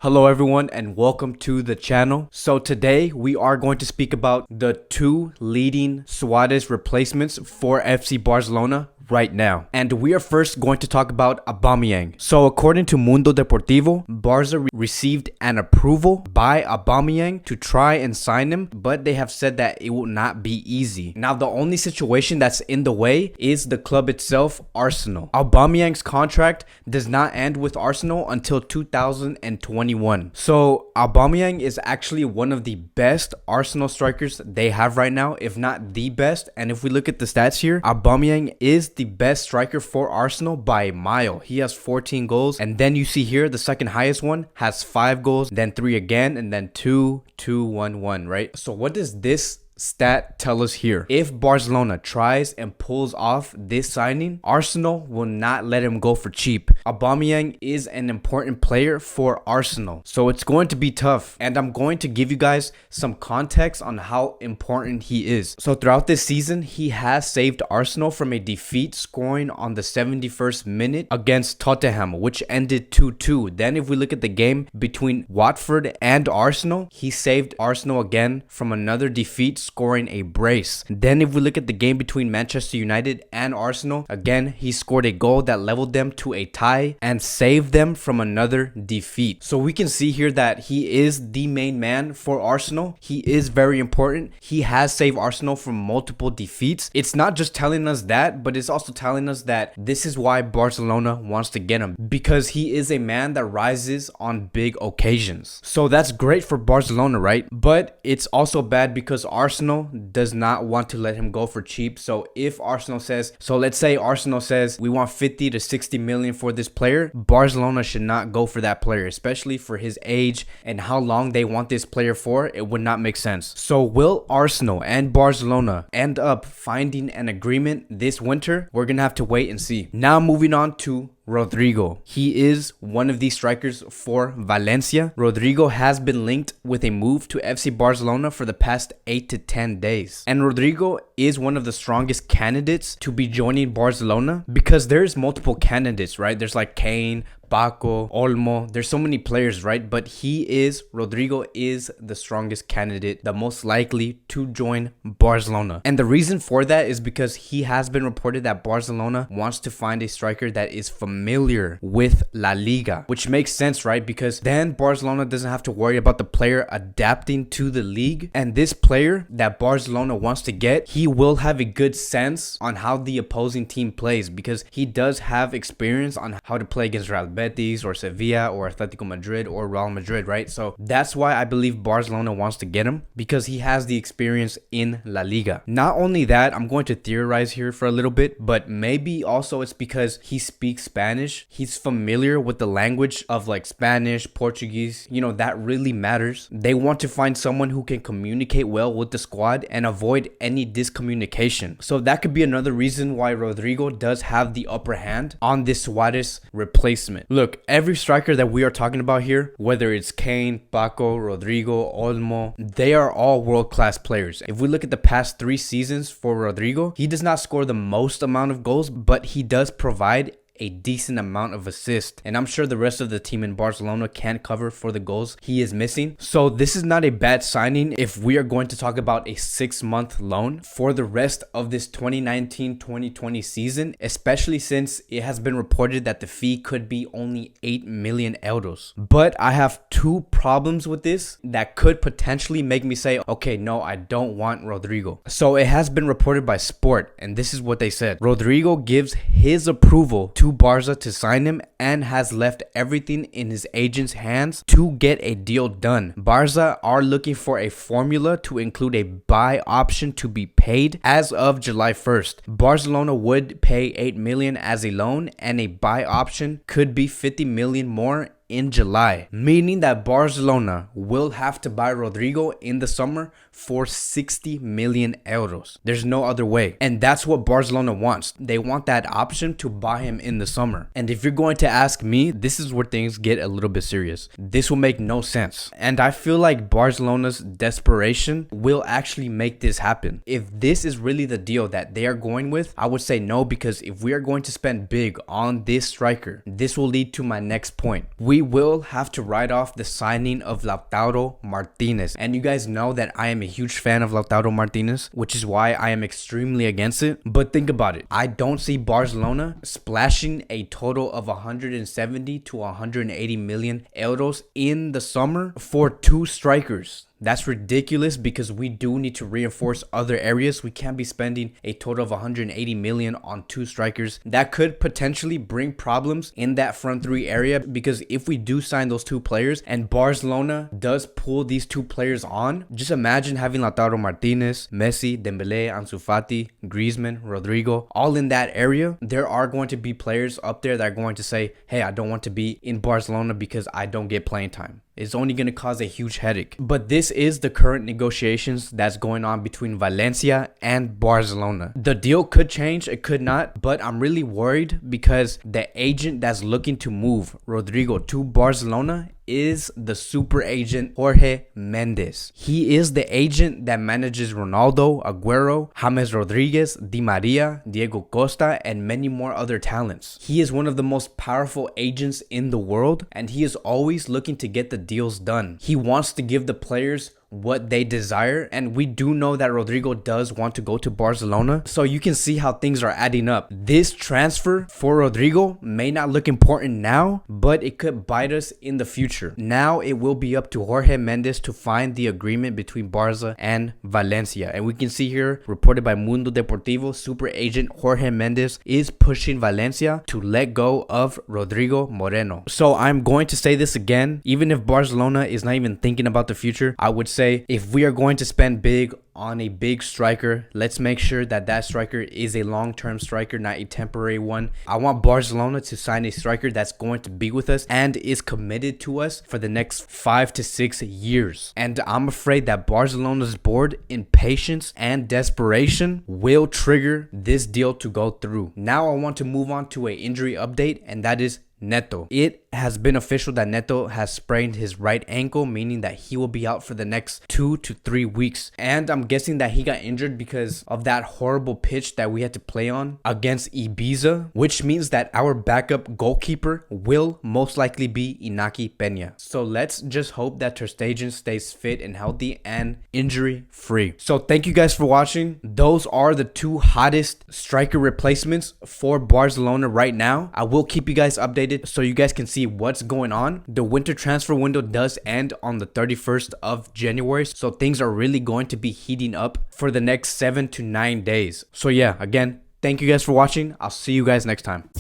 Hello everyone and welcome to the channel. So today we are going to speak about the two leading Suarez replacements for FC Barcelona right now. And we are first going to talk about Aubameyang. So according to Mundo Deportivo, Barca received an approval by Aubameyang to try and sign him, but they have said that it will not be easy. Now the only situation that's in the way is the club itself, Arsenal. Aubameyang's contract does not end with Arsenal until 2021. So Aubameyang is actually one of the best Arsenal strikers they have right now, if not the best. And if we look at the stats here, Aubameyang is the best striker for Arsenal by a mile. He has 14 goals, and then you see here the second highest one has 5 goals, then 3 again, and then 2, 2, 1, 1, right? So what does this stat tell us here? If Barcelona tries and pulls off this signing, Arsenal will not let him go for cheap. Aubameyang is an important player for Arsenal, so it's going to be tough, and I'm going to give you guys some context on how important he is. So throughout this season, he has saved Arsenal from a defeat, scoring on the 71st minute against Tottenham, which ended 2-2. Then if we look at the game between Watford and Arsenal, he saved Arsenal again from another defeat, scoring a brace. Then if we look at the game between Manchester United and Arsenal, again he scored a goal that leveled them to a tie and saved them from another defeat. So we can see here that he is the main man for Arsenal. He is very important. He has saved Arsenal from multiple defeats. It's not just telling us that, but it's also telling us that this is why Barcelona wants to get him, because he is a man that rises on big occasions. So that's great for Barcelona, right? But it's also bad because Arsenal does not want to let him go for cheap. So if Arsenal says, so let's say Arsenal says we want 50 to 60 million for this player, Barcelona should not go for that player, especially for his age and how long they want this player for. It would not make sense. So will Arsenal and Barcelona end up finding an agreement this winter? We're gonna have to wait and see. Now moving on to Rodrigo. He is one of these strikers for Valencia. Rodrigo has been linked with a move to FC Barcelona for the past 8 to 10 days. And Rodrigo is one of the strongest candidates to be joining Barcelona because there's multiple candidates, right? There's like Kane, Paco, Olmo. There's so many players, right? But Rodrigo is the strongest candidate, the most likely to join Barcelona. And the reason for that is because he has been reported that Barcelona wants to find a striker that is familiar with La Liga, which makes sense, right? Because then Barcelona doesn't have to worry about the player adapting to the league. And this player that Barcelona wants to get, he will have a good sense on how the opposing team plays because he does have experience on how to play against Real Betis or Sevilla or Atletico Madrid or Real Madrid, right? So that's why I believe Barcelona wants to get him, because he has the experience in La Liga. Not only that, I'm going to theorize here for a little bit, but maybe also it's because he speaks Spanish. He's familiar with the language of like Spanish, Portuguese, that really matters. They want to find someone who can communicate well with the squad and avoid any discommunication. So that could be another reason why Rodrigo does have the upper hand on this Suarez replacement. Look, every striker that we are talking about here, whether it's Kane, Paco, Rodrigo, Olmo, they are all world-class players. If we look at the past 3 seasons for Rodrigo, he does not score the most amount of goals, but he does provide a decent amount of assists, and I'm sure the rest of the team in Barcelona can't cover for the goals he is missing. So this is not a bad signing if we are going to talk about a 6-month loan for the rest of this 2019-2020 season, especially since it has been reported that the fee could be only 8 million euros. But I have 2 problems with this that could potentially make me say, okay, no, I don't want Rodrigo. So it has been reported by Sport, and this is what they said. Rodrigo gives his approval to Barca to sign him and has left everything in his agent's hands to get a deal done. Barca are looking for a formula to include a buy option to be paid as of July 1st. Barcelona would pay 8 million as a loan, and a buy option could be 50 million more in July, meaning that Barcelona will have to buy Rodrigo in the summer for 60 million euros. There's no other way. And that's what Barcelona wants. They want that option to buy him in the summer. And if you're going to ask me, this is where things get a little bit serious. This will make no sense. And I feel like Barcelona's desperation will actually make this happen. If this is really the deal that they are going with, I would say no, because if we are going to spend big on this striker, this will lead to my next point. We we will have to write off the signing of Lautaro Martinez. And you guys know that I am a huge fan of Lautaro Martinez, which is why I am extremely against it. But think about it. I don't see Barcelona splashing a total of 170 to 180 million euros in the summer for 2 strikers. That's ridiculous because we do need to reinforce other areas. We can't be spending a total of 180 million on 2 strikers. That could potentially bring problems in that front 3 area, because if we do sign those 2 players and Barcelona does pull these 2 players on, just imagine having Lautaro Martinez, Messi, Dembele, Ansu Fati, Griezmann, Rodrigo, all in that area. There are going to be players up there that are going to say, hey, I don't want to be in Barcelona because I don't get playing time. It's only going to cause a huge headache. But this is the current negotiations that's going on between Valencia and Barcelona. The deal could change, it could not, but I'm really worried because the agent that's looking to move Rodrigo to Barcelona is the super agent Jorge Mendes. He is the agent that manages Ronaldo, Agüero, James Rodriguez, Di Maria, Diego Costa, and many more other talents. He is one of the most powerful agents in the world, and he is always looking to get the deals done. He wants to give the players what they desire, and we do know that Rodrigo does want to go to Barcelona, so you can see how things are adding up. This transfer for Rodrigo may not look important now, but it could bite us in the future. Now it will be up to Jorge Mendes to find the agreement between Barca and Valencia, and we can see here, reported by Mundo Deportivo, super agent Jorge Mendes is pushing Valencia to let go of Rodrigo Moreno. So I'm going to say this again, even if Barcelona is not even thinking about the future, I would say if we are going to spend big on a big striker, let's make sure that that striker is a long-term striker, not a temporary one. I want Barcelona to sign a striker that's going to be with us and is committed to us for the next 5 to 6 years. And I'm afraid that Barcelona's board, impatience and desperation, will trigger this deal to go through. Now I want to move on to an injury update, and that is Neto. It has been official that Neto has sprained his right ankle, meaning that he will be out for the next 2 to 3 weeks. And I'm guessing that he got injured because of that horrible pitch that we had to play on against Ibiza, which means that our backup goalkeeper will most likely be Inaki Peña. So let's just hope that Ter Stegen stays fit and healthy and injury free. So thank you guys for watching. Those are the 2 hottest striker replacements for Barcelona right now. I will keep you guys updated so you guys can see what's going on. The winter transfer window does end on the 31st of January, so things are really going to be heating up for the next 7 to 9 days. So yeah, again, thank you guys for watching. I'll see you guys next time.